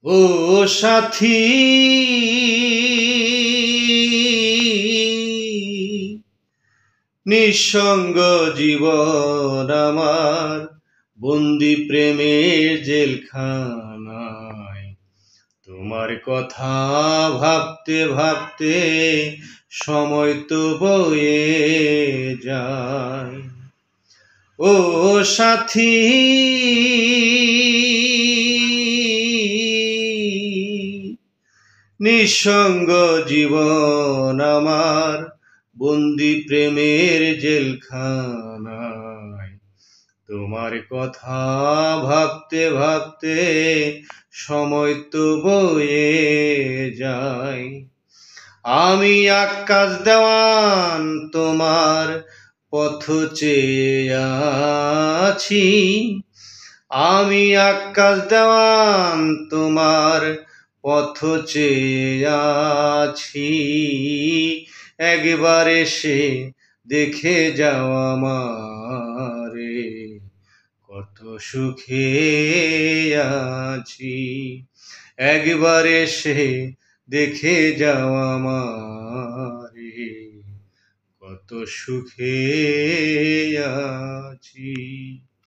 ও সাথী, নিঃসঙ্গ জীবন আমার বন্দি প্রেমের জেলখানায়। তোমার কথা ভাবতে ভাবতে সময় তো বয়ে যায়। ও সাথী, নিঃসঙ্গ জীবন আমার বন্দি প্রেমের জেলখানায়। তোমার কথা ভাবতে ভাবতে সময় তো বয়ে যায়। আমি আকাশ দেওয়ান তোমার পথ চেয়ে আছি। আমি আকাশ দেওয়ান তোমার পথ চেয়ে আছি। একবার এসে দেখে যাও আমারে, কত সুখে আছি। একবার এসে দেখে যাও আমারে, কত সুখে আছি।